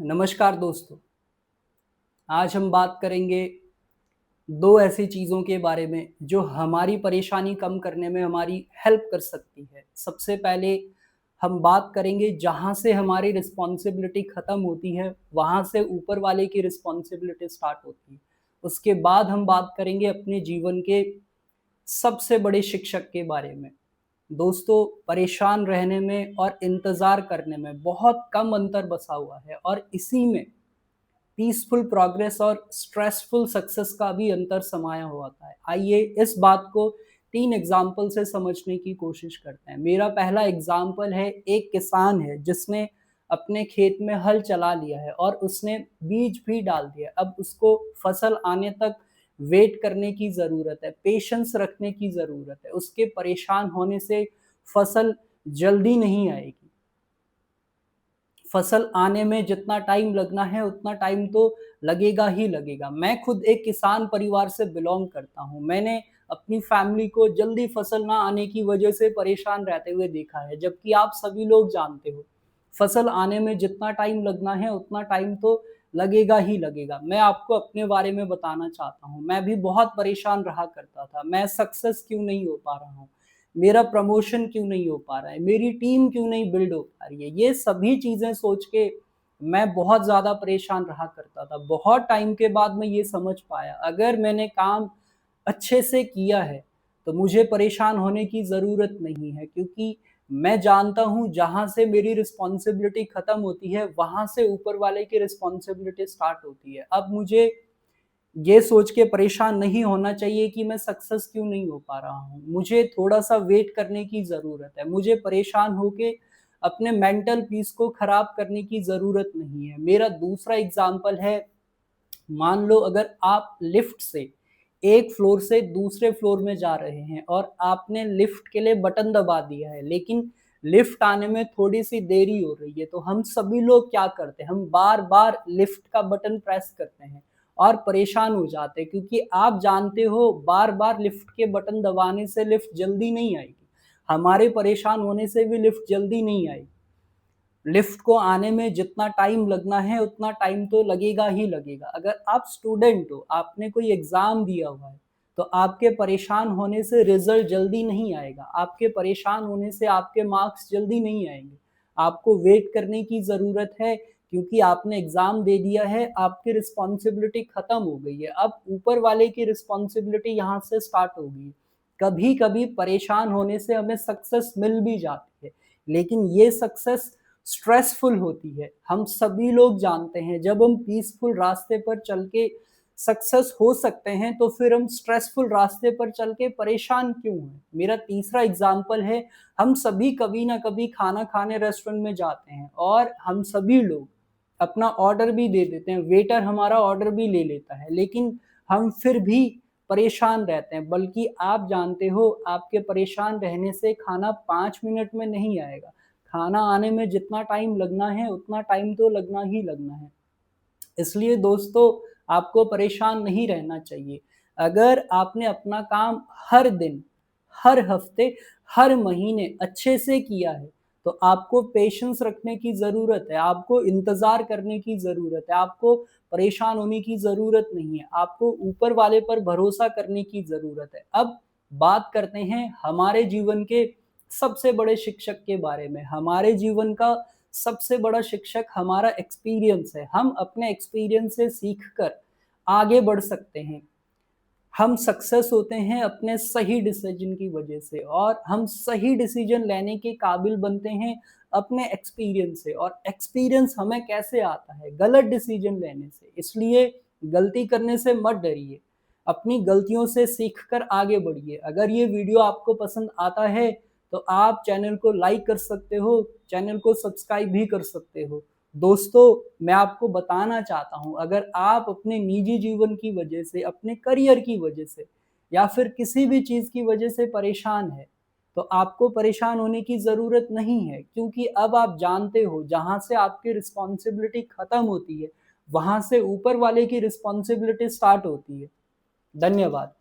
नमस्कार दोस्तों। आज हम बात करेंगे 2 ऐसी चीज़ों के बारे में जो हमारी परेशानी कम करने में हमारी हेल्प कर सकती है। सबसे पहले हम बात करेंगे जहाँ से हमारी रिस्पॉन्सिबिलिटी ख़त्म होती है, वहाँ से ऊपर वाले की रिस्पॉन्सिबिलिटी स्टार्ट होती है। उसके बाद हम बात करेंगे अपने जीवन के सबसे बड़े शिक्षक के बारे में। दोस्तों, परेशान रहने में और इंतज़ार करने में बहुत कम अंतर बसा हुआ है और इसी में पीसफुल प्रोग्रेस और स्ट्रेसफुल सक्सेस का भी अंतर समाया हुआ होता है। आइए इस बात को 3 एग्ज़ाम्पल से समझने की कोशिश करते हैं। मेरा पहला एग्ज़ाम्पल है, एक किसान है जिसने अपने खेत में हल चला लिया है और उसने बीज भी डाल दिया। अब उसको फसल आने तक वेट करने की ज़रूरत है, पेशेंस रखने की ज़रूरत है। उसके परेशान होने से फसल जल्दी नहीं आएगी। फसल आने में जितना टाइम लगना है उतना टाइम तो लगेगा ही लगेगा। मैं खुद एक किसान परिवार से बिलॉन्ग करता हूँ। मैंने अपनी फैमिली को जल्दी फसल ना आने की वजह से परेशान रहते हुए देखा है, जबकि आप सभी लोग जानते हो, फसल आने में जितना टाइम लगना है उतना टाइम तो लगेगा ही लगेगा। मैं आपको अपने बारे में बताना चाहता हूँ, मैं भी बहुत परेशान रहा करता था। मैं सक्सेस क्यों नहीं हो पा रहा हूँ? मेरा प्रमोशन क्यों नहीं हो पा रहा है? मेरी टीम क्यों नहीं बिल्ड हो पा रही है? ये सभी चीज़ें सोच के मैं बहुत ज़्यादा परेशान रहा करता था। बहुत टाइम के बाद मैं ये समझ पाया, अगर मैंने काम अच्छे से किया है, तो मुझे परेशान होने की ज़रूरत नहीं है, क्योंकि मैं जानता हूँ जहाँ से मेरी रिस्पॉन्सिबिलिटी खत्म होती है, वहाँ से ऊपर वाले की रिस्पॉन्सिबिलिटी स्टार्ट होती है। अब मुझे ये सोच के परेशान नहीं होना चाहिए कि मैं सक्सेस क्यों नहीं हो पा रहा हूँ। मुझे थोड़ा-सा वेट करने की ज़रूरत है। मुझे परेशान होके अपने मेंटल पीस को खराब करने की ज़रूरत नहीं है। मेरा दूसरा एग्ज़ाम्पल है, मान लो अगर आप लिफ्ट से एक फ्लोर से दूसरे फ्लोर में जा रहे हैं और आपने लिफ्ट के लिए बटन दबा दिया है, लेकिन लिफ्ट आने में थोड़ी-सी देरी हो रही है, तो हम सभी लोग क्या करते हैं, हम बार-बार लिफ्ट का बटन प्रेस करते हैं और परेशान हो जाते हैं, क्योंकि आप जानते हो बार-बार लिफ्ट के बटन दबाने से लिफ्ट जल्दी नहीं आएगी। हमारे परेशान होने से भी लिफ्ट जल्दी नहीं आएगी। लिफ्ट को आने में जितना टाइम लगना है उतना टाइम तो लगेगा ही लगेगा। अगर आप स्टूडेंट हो, आपने कोई एग्ज़ाम दिया हुआ है, तो आपके परेशान होने से रिज़ल्ट जल्दी नहीं आएगा। आपके परेशान होने से आपके मार्क्स जल्दी नहीं आएँगे। आपको वेट करने की ज़रूरत है, क्योंकि आपने एग्ज़ाम दे दिया है, आपकी रिस्पॉन्सिबिलिटी ख़त्म हो गई है। अब ऊपर वाले की रिस्पॉन्सिबिलिटी यहाँ से स्टार्ट होगी। कभी-कभी परेशान होने से हमें सक्सेस मिल भी जाती है, लेकिन ये सक्सेस स्ट्रेसफुल होती है। हम सभी लोग जानते हैं, जब हम पीसफुल रास्ते पर चल के सक्सेस हो सकते हैं, तो फिर हम स्ट्रेसफुल रास्ते पर चल के परेशान क्यों हैं? मेरा तीसरा एग्ज़ाम्पल है, हम सभी कभी न कभी खाना खाने रेस्टोरेंट में जाते हैं और हम सभी लोग अपना ऑर्डर भी दे देते हैं, वेटर हमारा ऑर्डर भी ले लेता है, लेकिन हम फिर भी परेशान रहते हैं। बल्कि आप जानते हो, आपके परेशान रहने से खाना 5 मिनट में नहीं आएगा। खाना आने में जितना टाइम लगना है, उतना टाइम तो लगना ही लगना है। इसलिए दोस्तों, आपको परेशान नहीं रहना चाहिए। अगर आपने अपना काम हर दिन, हर हफ्ते, हर महीने अच्छे से किया है, तो आपको पेशेंस रखने की ज़रूरत है, आपको इंतज़ार करने की ज़रूरत है, आपको परेशान होने की ज़रूरत नहीं है, आपको ऊपर वाले पर भरोसा करने की ज़रूरत है। अब बात करते हैं हमारे जीवन के सबसे बड़े शिक्षक के बारे में। हमारे जीवन का सबसे बड़ा शिक्षक हमारा एक्सपीरियंस है। हम अपने एक्सपीरियंस से सीख कर आगे बढ़ सकते हैं। हम सक्सेस होते हैं अपने सही डिसीजन की वजह से, और हम सही डिसीजन लेने के काबिल बनते हैं अपने एक्सपीरियंस से। और एक्सपीरियंस हमें कैसे आता है? गलत डिसीजन लेने से। इसलिए गलती करने से मत डरिए, अपनी गलतियों से सीख कर आगे बढ़िए। अगर ये वीडियो आपको पसंद आता है, तो आप चैनल को लाइक कर सकते हो, चैनल को सब्सक्राइब भी कर सकते हो। दोस्तों, मैं आपको बताना चाहता हूँ, अगर आप अपने निजी जीवन की वजह से, अपने करियर की वजह से या फिर किसी भी चीज़ की वजह से परेशान हैं, तो आपको परेशान होने की ज़रूरत नहीं है, क्योंकि अब आप जानते हो जहाँ से आपकी रिस्पॉन्सिबिलिटी खत्म होती है, वहाँ से ऊपर वाले की रिस्पॉन्सिबिलिटी स्टार्ट होती है। धन्यवाद।